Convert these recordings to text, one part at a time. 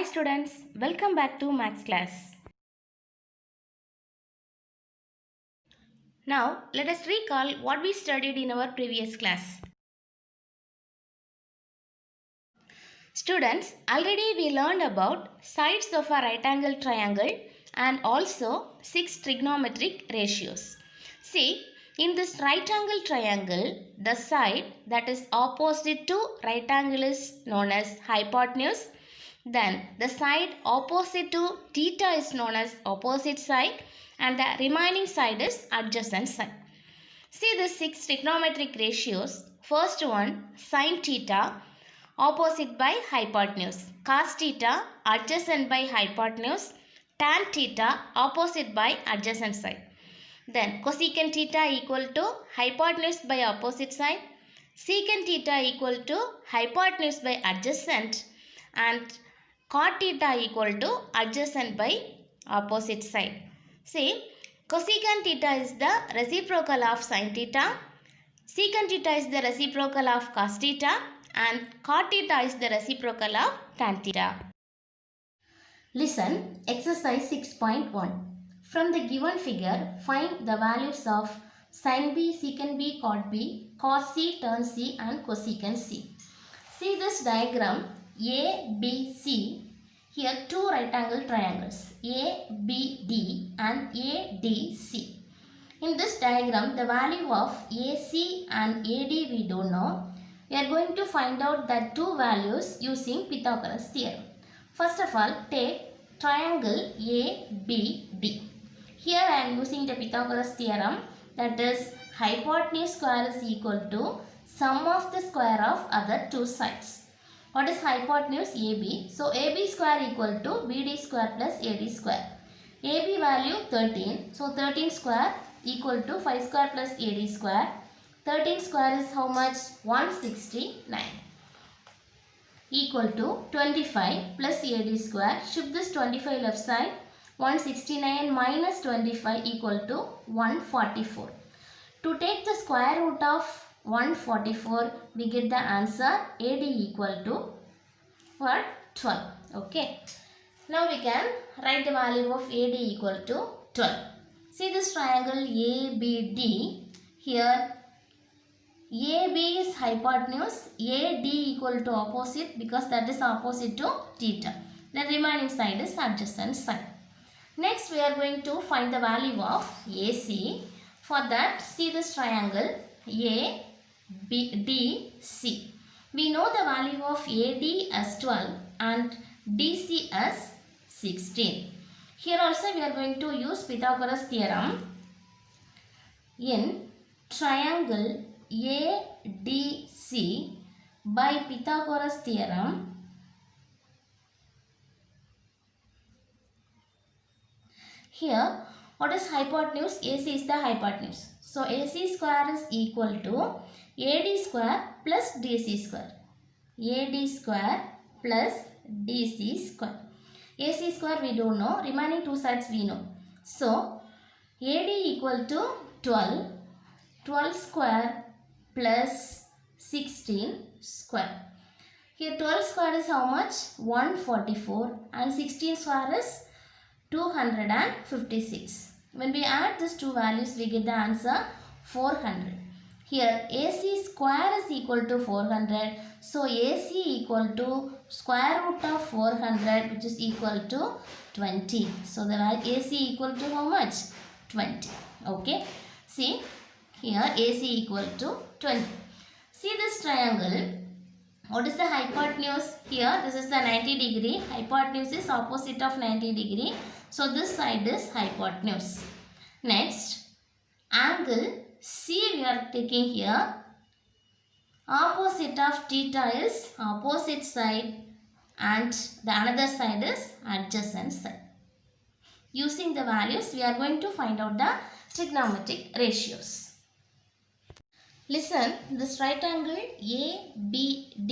students, welcome back to Maths class. Now let us recall what we studied in our previous class. Students, already we learned about sides of a right angle triangle and also 6 trigonometric ratios. See, in this right angle triangle, the side that is opposite to right angle is known as hypotenuse. Then the side opposite to theta is known as opposite side and the remaining side is adjacent side. See the 6 trigonometric ratios. First one, sin theta opposite by hypotenuse, cos theta adjacent by hypotenuse, tan theta opposite by adjacent side. Then cosecant theta equal to hypotenuse by opposite side, secant theta equal to hypotenuse by adjacent, and cot theta equal to adjacent by opposite side. See, cosecant theta is the reciprocal of sin theta, secant theta is the reciprocal of cos theta, and cot theta is the reciprocal of tan theta. Listen, exercise 6.1. From the given figure, find the values of sin B, secant B, cot B, cos C, tan C, and cosecant C. See this diagram A, B, C. Here two right angle triangles A, B, D and A, D, C. In this diagram, the value of AC and AD we don't know. We are going to find out that two values using Pythagoras theorem. First of all, take triangle ABD. Here I am using the Pythagoras theorem, that is hypotenuse square is equal to sum of the square of other two sides. What is hypotenuse? AB. So AB square equal to BD square plus AD square. AB value 13. So 13 square equal to 5 square plus AD square. 13 square is how much? 169. Equal to 25 plus AD square. Shift this 25 left side. 169 minus 25 equal to 144. To take the square root of 144, we get the answer AD equal to what? 12. Okay. Now we can write the value of AD equal to 12. See this triangle ABD. Here AB is hypotenuse, AD equal to opposite because that is opposite to theta. The remaining side is adjacent side. Next we are going to find the value of AC. For that, see this triangle ABDC. We know the value of AD as 12 and DC as 16. Here also we are going to use Pythagoras theorem. In triangle ADC by Pythagoras theorem, here what is hypotenuse? AC is the hypotenuse. So AC square is equal to AD square plus DC square. AD square plus DC square. AC square we don't know. Remaining two sides we know. So AD equal to 12. 12 square plus 16 square. Here 12 square is how much? 144 and 16 square is 256. When we add these two values, we get the answer 400. Here AC square is equal to 400. So AC equal to square root of 400, which is equal to 20. So the AC equal to how much? 20. Okay. See here AC equal to 20. See this triangle. What is the hypotenuse? Here this is the 90 degree. Hypotenuse is opposite of 90 degree. So this side is hypotenuse. Next, angle C we are taking here. Opposite of theta is opposite side and the another side is adjacent side. Using the values, we are going to find out the trigonometric ratios. Listen, this right angle ABD,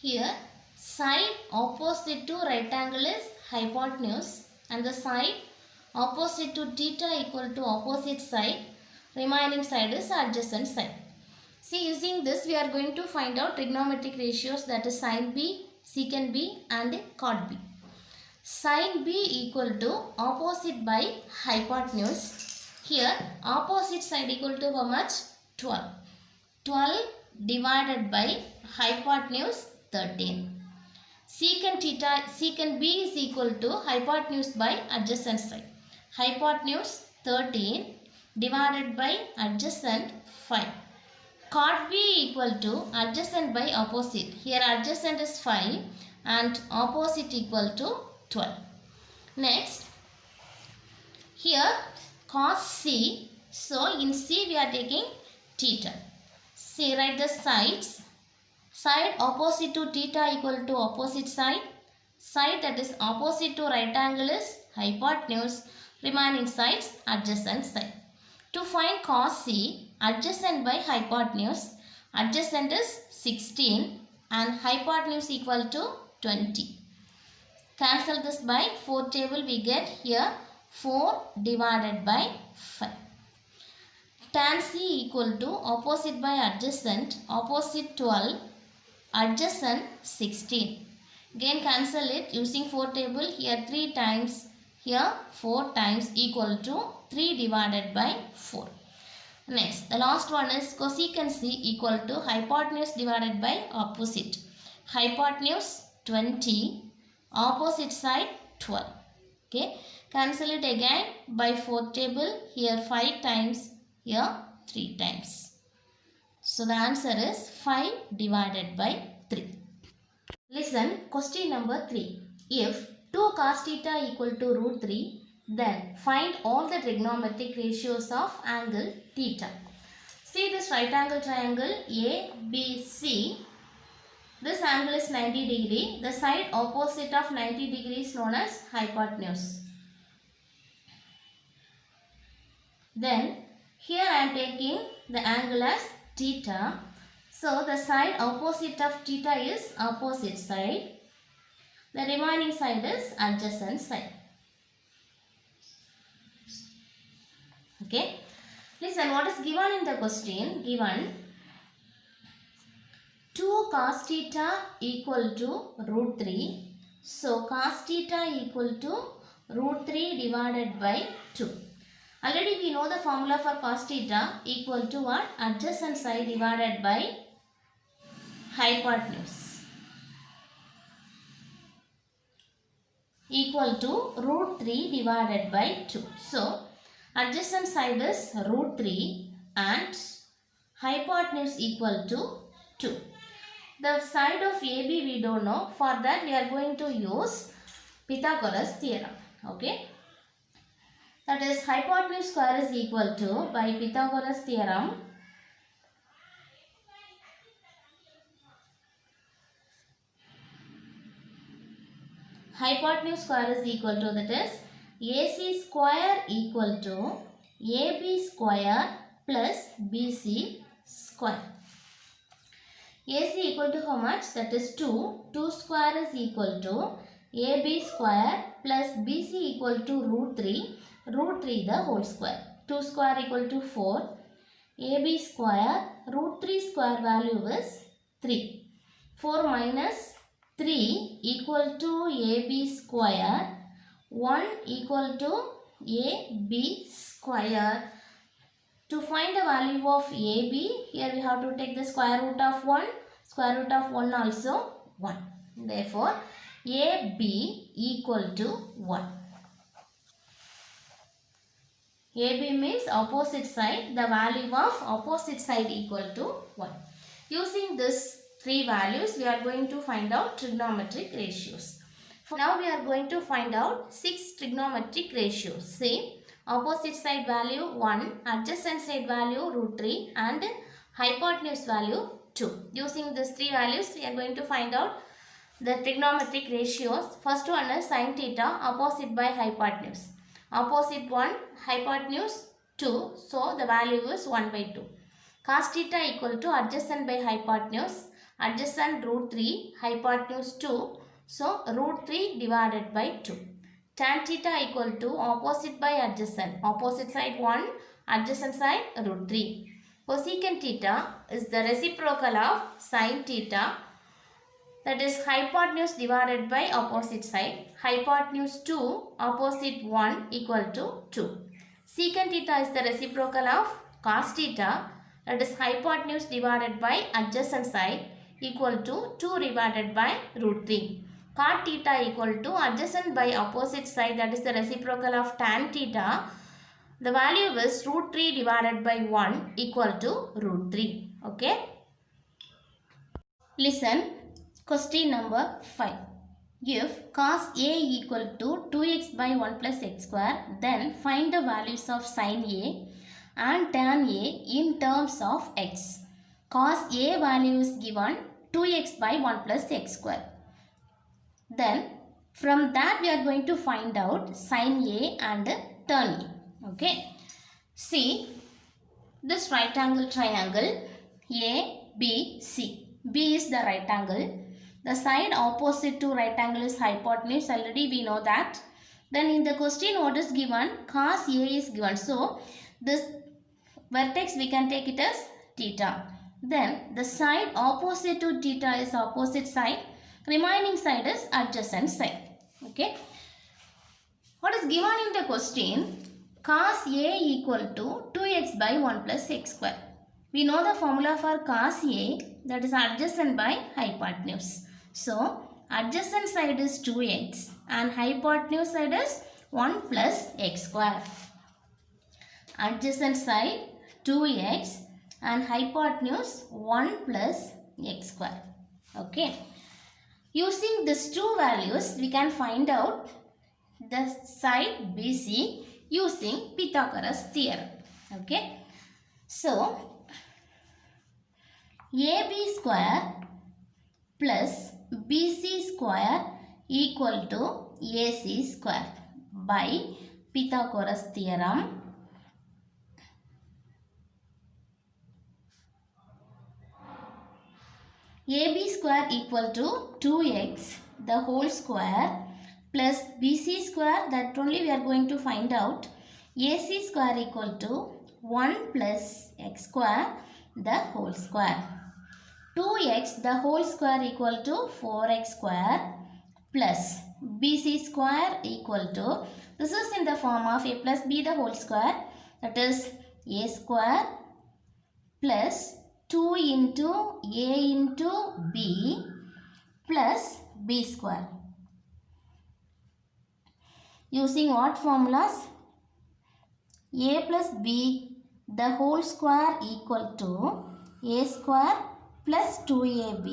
here side opposite to right angle is hypotenuse and the side opposite to theta equal to opposite side, remaining side is adjacent side. See, using this we are going to find out trigonometric ratios, that is sin B, secant B and cot B. Sin B equal to opposite by hypotenuse. Here opposite side equal to how much? 12. 12 divided by hypotenuse 13. Secant B is equal to hypotenuse by adjacent side. Hypotenuse 13 divided by adjacent 5. Cot B equal to adjacent by opposite. Here adjacent is 5 and opposite equal to 12. Next, here cos C. So in C we are taking theta. See, write the sides. Side opposite to theta equal to opposite side. Side that is opposite to right angle is hypotenuse. Remaining sides adjacent side. To find cos C, adjacent by hypotenuse. Adjacent is 16 and hypotenuse equal to 20. Cancel this by 4 table, we get here 4 divided by 5. Tan C equal to opposite by adjacent, opposite 12, adjacent 16. Again cancel it using 4 table, here 3 times, here 4 times equal to 3 divided by 4. Next, the last one is cosecant C equal to hypotenuse divided by opposite. Hypotenuse 20, opposite side 12. Okay, cancel it again by 4 table, here 5 times, here 3 times. So the answer is 5 divided by 3. Listen, question number 3. If 2 cos theta equal to root 3, then find all the trigonometric ratios of angle theta. See this right angle triangle ABC. This angle is 90 degree. The side opposite of 90 degree is known as hypotenuse. Then here I am taking the angle as theta. So the side opposite of theta is opposite side. The remaining side is adjacent side. Okay. Listen, what is given in the question? Given 2 cos theta equal to root 3. So cos theta equal to root 3 divided by 2. Already we know the formula for cos theta equal to what? Adjacent side divided by hypotenuse equal to root 3 divided by 2. So adjacent side is root 3 and hypotenuse equal to 2. The side of AB we don't know. For that we are going to use Pythagoras theorem. Okay. That is hypotenuse square is equal to, by Pythagoras theorem, hypotenuse square is equal to, that is AC square equal to AB square plus BC square. AC equal to how much? That is 2. 2 square is equal to AB square plus BC equal to root 3. Root 3 the whole square. 2 square equal to 4. AB square, root 3 square value is 3. 4 minus 3 equal to AB square. 1 equal to AB square. To find the value of AB, here we have to take the square root of 1. Square root of 1 also 1. Therefore, AB equal to 1. AB means opposite side. The value of opposite side equal to 1. Using this 3 values, we are going to find out trigonometric ratios. Now we are going to find out 6 trigonometric ratios. See, opposite side value 1, adjacent side value root 3 and hypotenuse value 2. Using these 3 values, we are going to find out the trigonometric ratios. First one is sin theta, opposite by hypotenuse. Opposite 1, hypotenuse 2. So the value is 1 by 2. Cos theta equal to adjacent by hypotenuse. Adjacent root 3, hypotenuse 2. So root 3 divided by 2. Tan theta equal to opposite by adjacent. Opposite side 1, adjacent side root 3. Cosecant theta is the reciprocal of sin theta. that is hypotenuse divided by opposite side. Hypotenuse 2 opposite 1 equal to 2. Secant theta is the reciprocal of cos theta, that is hypotenuse divided by adjacent side equal to 2 divided by root 3. Cot theta equal to adjacent by opposite side, that is the reciprocal of tan theta. The value is root 3 divided by 1 equal to root 3. Okay. Listen, question number 5. If cos A equal to 2x by 1 plus x square, then find the values of sin A and tan A in terms of x. Cos A value is given 2x by 1 plus x square. Then from that we are going to find out sin A and tan A. Okay. See this right angle triangle ABC. B is the right angle. The side opposite to right angle is hypotenuse. Already we know that. Then in the question what is given? Cos A is given. So this vertex we can take it as theta. Then the side opposite to theta is opposite side. Remaining side is adjacent side. Okay. What is given in the question? Cos A equal to 2x by 1 plus x square. We know the formula for cos A, that is adjacent by hypotenuse. So, adjacent side is 2x and hypotenuse side is 1 plus x square. Adjacent side 2x and hypotenuse 1 plus x square. Okay. Using these two values, we can find out the side BC using Pythagoras theorem. Okay. So, AB square plus BC square equal to AC square by Pythagoras theorem. AB square equal to 2x the whole square plus BC square, that only we are going to find out. AC square equal to 1 plus x square the whole square. 2x the whole square equal to 4x square plus BC square equal to, this is in the form of a plus b the whole square, that is a square plus 2 into a into b plus b square. Using what formulas? A plus b the whole square equal to a square plus 2ab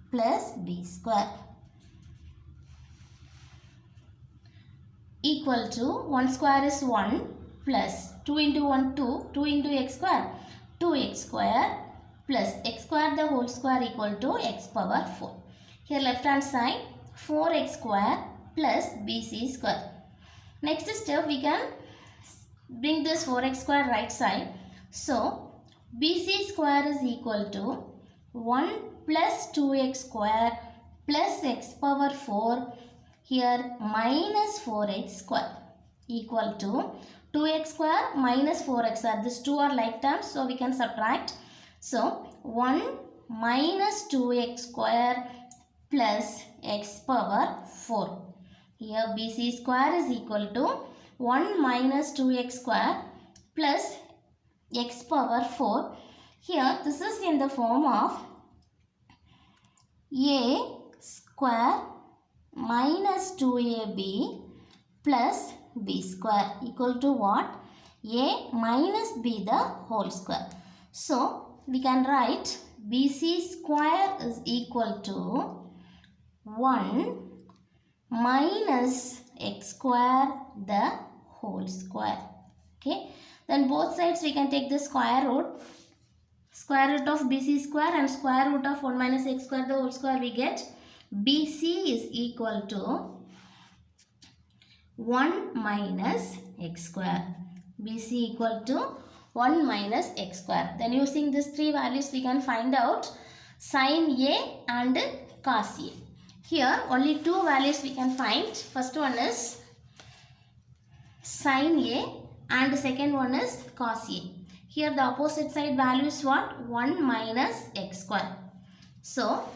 plus b square equal to 1 square is 1 plus 2 into 1 2, 2 into x square 2x square plus x square the whole square equal to x power 4. Here left hand side 4x square plus bc square. Next step we can bring this 4x square right side. So bc square is equal to 1 plus 2x square plus x power 4, here minus 4x square equal to 2x square minus 4x, are these two are like terms, so we can subtract. So 1 minus 2x square plus x power 4. Here bc square is equal to 1 minus 2x square plus x power 4. Here this is in the form of a square minus 2ab plus b square equal to what? A minus b the whole square. So we can write bc square is equal to 1 minus x square the whole square. Okay. Then both sides we can take the square root. Square root of bc square and square root of 1 minus x square the whole square, we get bc is equal to 1 minus x square. bc equal to 1 minus x square. Then using these three values we can find out sin A and cos A. Here only two values we can find. First one is sin A and second one is cos A. Here the opposite side value is what? 1 minus x square. So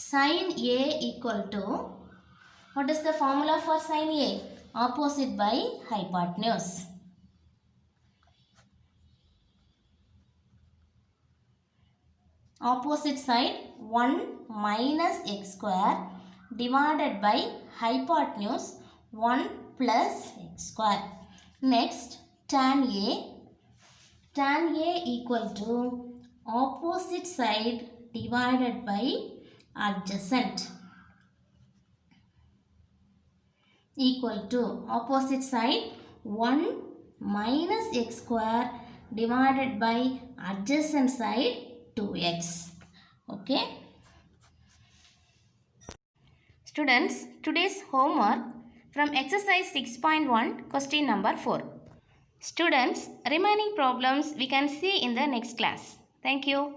Sin A equal to, what is the formula for sin A? Opposite by hypotenuse. Opposite side 1 minus x square divided by hypotenuse 1 plus x square. Next, tan A equal to opposite side divided by adjacent equal to opposite side 1 minus x square divided by adjacent side 2x. Okay. Students, today's homework from exercise 6.1 question number 4. Students, remaining problems we can see in the next class. Thank you.